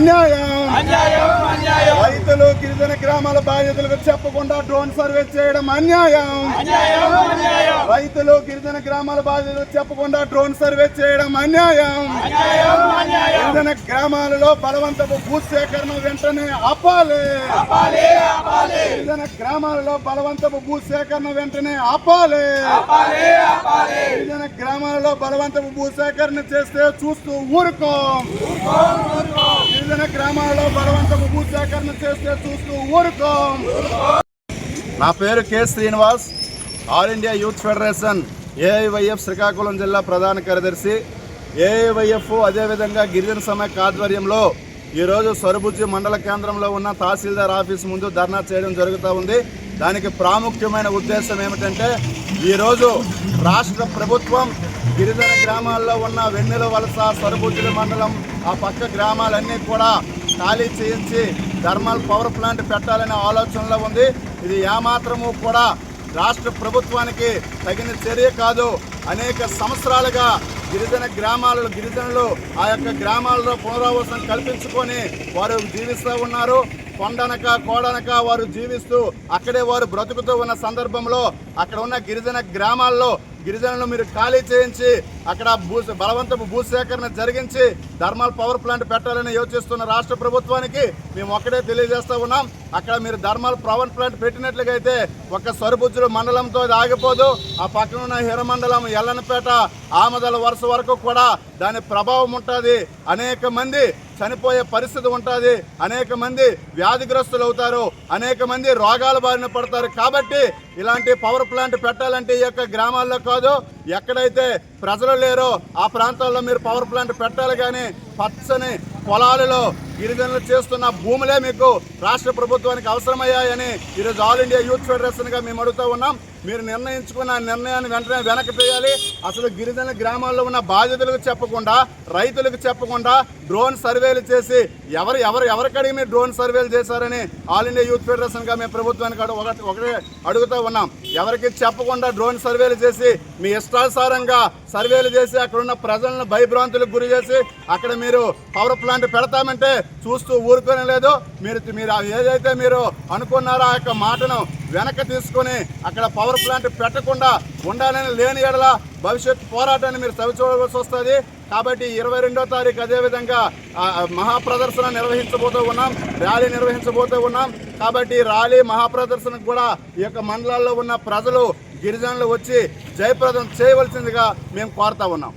అన్యాయం. రైతులు గిరిజన గ్రామాల బాధ్యతలకు చెప్పకుండా డ్రోన్ సర్వే చేయడం అన్యాయం. రైతులు గిరిజన గ్రామాల బాధ్యతలు చెప్పకుండా డ్రోన్ సర్వే చేయడం అన్యాయం. గిరిజన గ్రామాలలో బలవంతపు భూసేకరణ వెంటనే ఆపాలి. గిరిజన గ్రామాలలో బలవంతపు భూసేకరణ వెంటనే ఆపాలి. గిరిజన గ్రామాలలో బలవంతపు భూసేకరణ చేస్తే చూస్తూ ఊరుకోం. గిరిజన గ్రామాలలో బలవంతపు భూసేకరణ చేస్తే చూస్తూ ఊరుకోం. నా పేరు K Srinivas, all India youth federation AIYF Srikakulam జిల్లా ప్రధాన కార్యదర్శి. ఏఐవైఎఫ్ అదేవిధంగా గిరిజన సమైక్య ఆధ్వర్యంలో ఈరోజు సరుబుజ్జి మండల కేంద్రంలో ఉన్న తహసీల్దార్ ఆఫీస్ ముందు ధర్నా చేయడం జరుగుతూ ఉంది. దానికి ప్రాముఖ్యమైన ఉద్దేశం ఏమిటంటే, ఈరోజు రాష్ట్ర ప్రభుత్వం గిరిజన గ్రామాల్లో ఉన్న వెన్నెల వలస, సరుబుజ్జి మండలం ఆ పక్క గ్రామాలన్నీ కూడా ఖాళీ చేయించి థర్మల్ పవర్ ప్లాంట్ పెట్టాలనే ఆలోచనలో ఉంది. ఇది ఏమాత్రము కూడా రాష్ట్ర ప్రభుత్వానికి తగిన చర్య కాదు. అనేక సంవత్సరాలుగా గిరిజనులు ఆ యొక్క గ్రామాలలో పునరావాసం కల్పించుకొని వారు జీవిస్తూ ఉన్నారు. కొండనక కోడనక వారు జీవిస్తూ అక్కడే వారు బ్రతుకుతూ ఉన్న సందర్భంలో అక్కడ ఉన్న గిరిజన గ్రామాల్లో గిరిజనులు మీరు ఖాళీ చేయించి అక్కడ బలవంతపు భూసేకరణ జరిగించి థర్మల్ పవర్ ప్లాంట్ పెట్టాలని యోచిస్తున్న రాష్ట్ర ప్రభుత్వానికి మేము ఒక్కడే తెలియజేస్తూ ఉన్నాం. అక్కడ మీరు థర్మల్ పవర్ ప్లాంట్ పెట్టినట్లుగా అయితే ఒక్క సరుబుజ్జుల మండలంతో అది ఆగిపోదు. ఆ పక్కన ఉన్న హిరమండలం, ఎల్లనపేట, ఆమదల వరుస వరకు కూడా దాని ప్రభావం ఉంటుంది. అనేక మంది చనిపోయే పరిస్థితి ఉంటుంది. అనేక మంది వ్యాధిగ్రస్తులు అవుతారు. అనేక మంది రోగాల బారిన పడతారు. కాబట్టి ఇలాంటి పవర్ ప్లాంట్ పెట్టాలంటే ఈ యొక్క గ్రామాల్లో కాదు, ఎక్కడైతే ప్రజలు లేరో ఆ ప్రాంతాల్లో మీరు పవర్ ప్లాంట్ పెట్టాలి. కానీ పచ్చని పొలాలలో గిరిజనులు చేస్తున్న భూములే మీకు రాష్ట్ర ప్రభుత్వానికి అవసరమయ్యాయని ఈరోజు ఆల్ ఇండియా యూత్ ఫెడరేషన్గా మేము అడుగుతూ ఉన్నాం. మీరు నిర్ణయించుకున్న నిర్ణయాన్ని వెంటనే వెనక్కి తీయాలి. అసలు గిరిజన గ్రామాల్లో ఉన్న బాధితులకు చెప్పకుండా, రైతులకు చెప్పకుండా డ్రోన్ సర్వేలు చేసి ఎవరికడిగి మీరు డ్రోన్ సర్వేలు చేశారని ఆల్ ఇండియా యూత్ ఫెడరేషన్గా మేము ప్రభుత్వానికి ఒకటే అడుగుతూ ఉన్నాం. ఎవరికి చెప్పకుండా డ్రోన్ సర్వేలు చేసి మీ ఇష్టానుసారంగా సర్వేలు చేసి అక్కడున్న ప్రజలను భయభ్రాంతులకు గురి చేసి అక్కడ మీరు పవర్ ప్లాంట్ పెడతామంటే చూస్తూ ఊరుకోనే లేదు. మీరు ఏదైతే మీరు అనుకున్నారో ఆ యొక్క మాటను వెనక్కి తీసుకొని అక్కడ పవర్ ప్లాంట్ పెట్టకుండా ఉండాలని లేని ఎడల భవిష్యత్ పోరాటాన్ని మీరు చవిచూడవలసి వస్తుంది. కాబట్టి 22వ తారీఖు అదేవిధంగా మహాప్రదర్శన నిర్వహించబోతూ ఉన్నాం, ర్యాలీ నిర్వహించబోతూ ఉన్నాం. కాబట్టి ర్యాలీ మహాప్రదర్శనకు కూడా ఈ యొక్క మండలాల్లో ఉన్న ప్రజలు, గిరిజనులు వచ్చి జయప్రదం చేయవలసిందిగా మేము కోరుతా ఉన్నాం.